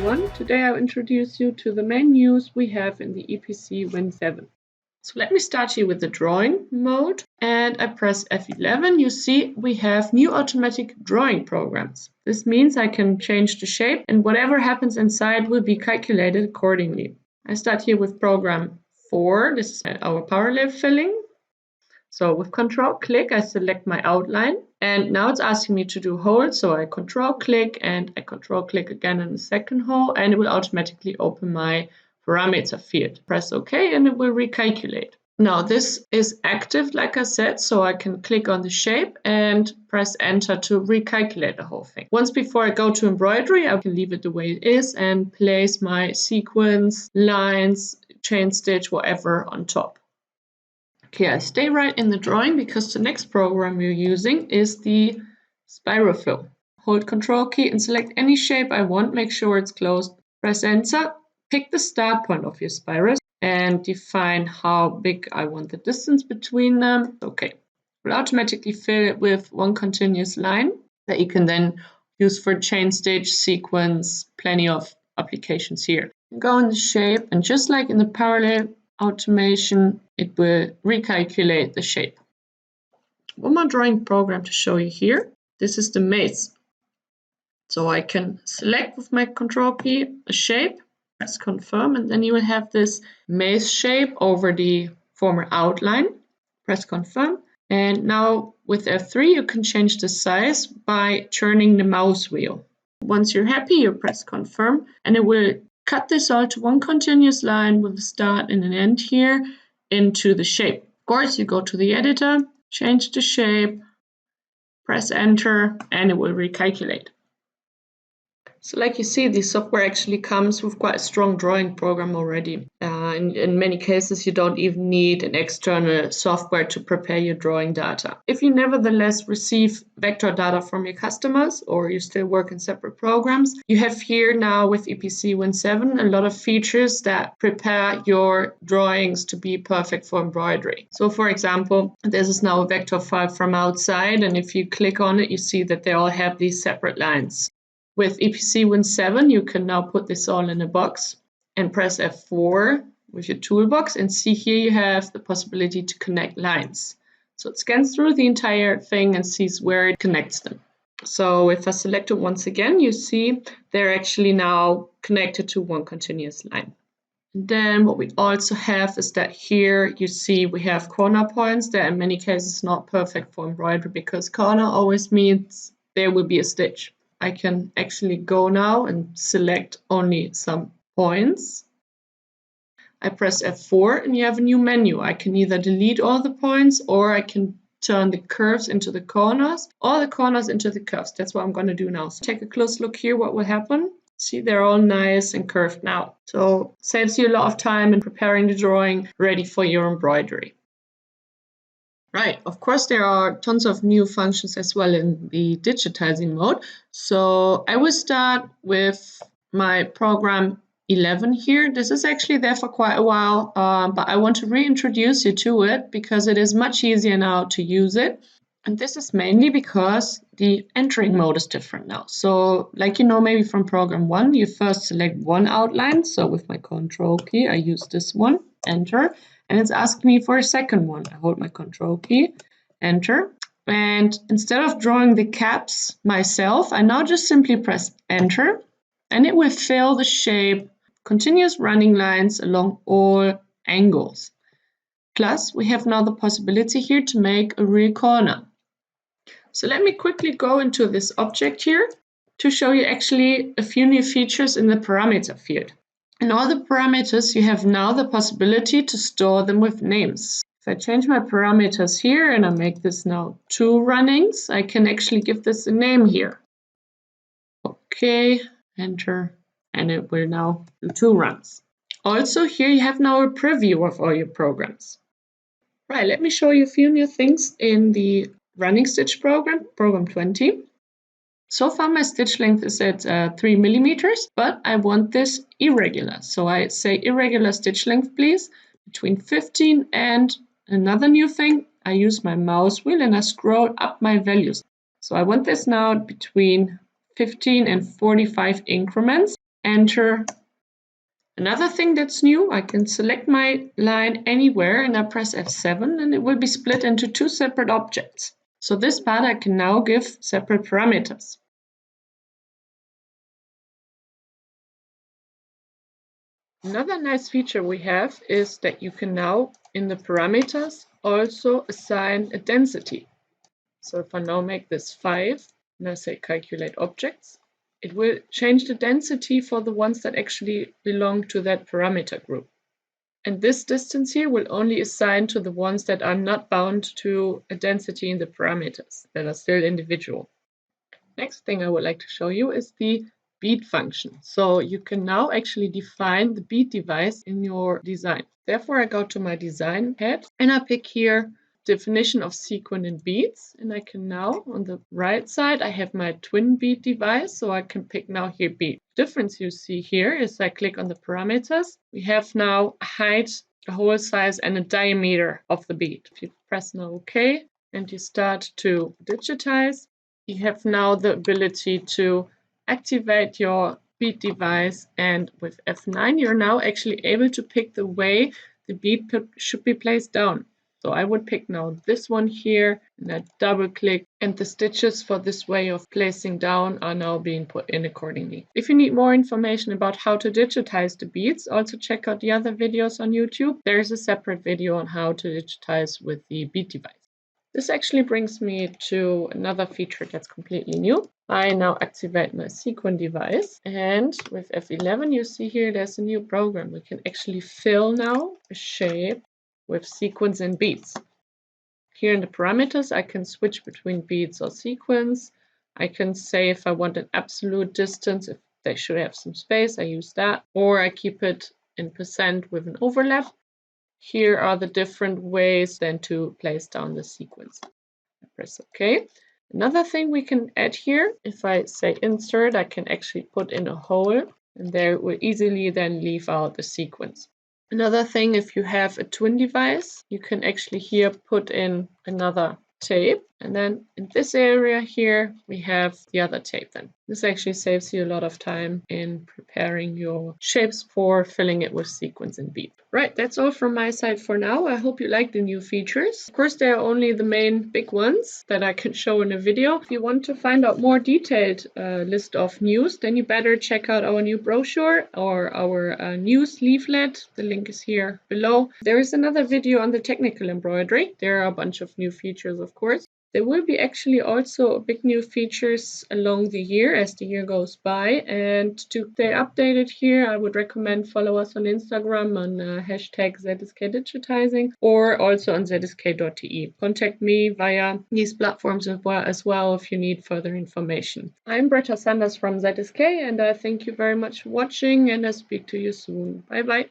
everyone. Today I'll introduce you to the main news we have in the EPCwin 7. So let me start here with the drawing mode, and I press F11. You see we have new automatic drawing programs. This means I can change the shape and whatever happens inside will be calculated accordingly. I start here with program 4. This is our parallel filling. So with control click, I select my outline, and now it's asking me to do hold. So I control click and I control click again in the second hole, and it will automatically open my parameter field. Press OK and it will recalculate. Now this is active, like I said, so I can click on the shape and press enter to recalculate the whole thing. Once before I go to embroidery, I can leave it the way it is and place my sequins, lines, chain stitch, whatever on top. Okay, I stay right in the drawing because the next program we're using is the spiral fill. Hold control key and select any shape I want, make sure it's closed. Press enter, pick the start point of your spirals and define how big I want the distance between them. Okay, we'll automatically fill it with one continuous line that you can then use for chain stitch, sequence, plenty of applications here. Go in the shape, and just like in the parallel automation, it will recalculate the shape. One more drawing program to show you here. This is the maze. So I can select with my control key a shape, press confirm, and then you will have this maze shape over the former outline. Press confirm. And now with F3 you can change the size by turning the mouse wheel. Once you're happy, you press confirm and it will cut this all to one continuous line with a start and an end here into the shape. Of course, you go to the editor, change the shape, press enter, and it will recalculate. So like you see, the software actually comes with quite a strong drawing program already. In many cases, you don't even need an external software to prepare your drawing data. If you nevertheless receive vector data from your customers or you still work in separate programs, you have here now with EPCwin 7 a lot of features that prepare your drawings to be perfect for embroidery. So for example, this is now a vector file from outside, and if you click on it, you see that they all have these separate lines. With EPCwin 7, you can now put this all in a box and press F4 with your toolbox, and see here you have the possibility to connect lines. So it scans through the entire thing and sees where it connects them. So if I select it once again, you see they're actually now connected to one continuous line. And then what we also have is that here you see we have corner points that in many cases not perfect for embroidery, because corner always means there will be a stitch. I can actually go now and select only some points. I press F4 and you have a new menu. I can either delete all the points, or I can turn the curves into the corners, or the corners into the curves. That's what I'm going to do now. So take a close look here what will happen. See, they're all nice and curved now. So saves you a lot of time in preparing the drawing ready for your embroidery. Right, of course there are tons of new functions as well in the digitizing mode. So I will start with my program 11 here. This is actually there for quite a while, but I want to reintroduce you to it because it is much easier now to use it. And this is mainly because the entering mode is different now. So like you know, maybe from program 1, you first select one outline. So with my control key, I use this one, enter. And it's asking me for a second one. I hold my control key, enter. And instead of drawing the caps myself, I now just simply press enter, and it will fill the shape, continuous running lines along all angles. Plus, we have now the possibility here to make a real corner. So let me quickly go into this object here to show you actually a few new features in the parameter field. In all the parameters, you have now the possibility to store them with names. If I change my parameters here and I make this now 2 runnings, I can actually give this a name here. Okay, enter, and it will now do 2 runs. Also, here you have now a preview of all your programs. Right, let me show you a few new things in the running stitch program, program 20. So far my stitch length is at 3 millimeters, but I want this irregular. So I say irregular stitch length, please, between 15 and another new thing. I use my mouse wheel and I scroll up my values. So I want this now between 15 and 45 increments. enter. Another thing that's new, I can select my line anywhere and I press F7 and it will be split into two separate objects. So this part I can now give separate parameters. Another nice feature we have is that you can now, in the parameters, also assign a density. So if I now make this 5 and I say calculate objects, it will change the density for the ones that actually belong to that parameter group. And this distance here will only assign to the ones that are not bound to a density in the parameters, that are still individual. Next thing I would like to show you is the bead function. So you can now actually define the bead device in your design. Therefore, I go to my design head and I pick here definition of sequin and beads, and I can now on the right side I have my twin bead device, so I can pick now here bead. The difference you see here is I click on the parameters, we have now a height, a hole size and a diameter of the bead. If you press now OK and you start to digitize, you have now the ability to activate your bead device, and with F9 you're now actually able to pick the way the bead should be placed down. So I would pick now this one here and I double click, and the stitches for this way of placing down are now being put in accordingly. If you need more information about how to digitize the beads, also check out the other videos on YouTube. There is a separate video on how to digitize with the bead device. This actually brings me to another feature that's completely new. I now activate my sequin device, and with F11 you see here there's a new program. We can actually fill now a shape with sequins and beats. Here in the parameters I can switch between beads or sequins. I can say if I want an absolute distance, if they should have some space, I use that, or I keep it in percent with an overlap. Here are the different ways then to place down the sequins. I press OK. Another thing we can add here, if I say insert, I can actually put in a hole, and there it will easily then leave out the sequins. Another thing, if you have a twin device, you can actually here put in another tape, and then in this area here we have the other tape then. This actually saves you a lot of time in preparing your shapes for filling it with sequins and beads. Right, that's all from my side for now. I hope you like the new features. Of course, they are only the main big ones that I can show in a video. If you want to find out more detailed list of news, then you better check out our new brochure or our news leaflet. The link is here below. There is another video on the technical embroidery. There are a bunch of new features, of course. There will be actually also big new features along the year as the year goes by, and to stay updated here I would recommend follow us on Instagram on hashtag ZSK Digitizing, or also on zsk.de. Contact me via these platforms as well if you need further information. I'm Britta Sanders from ZSK, and I thank you very much for watching, and I speak to you soon. Bye bye.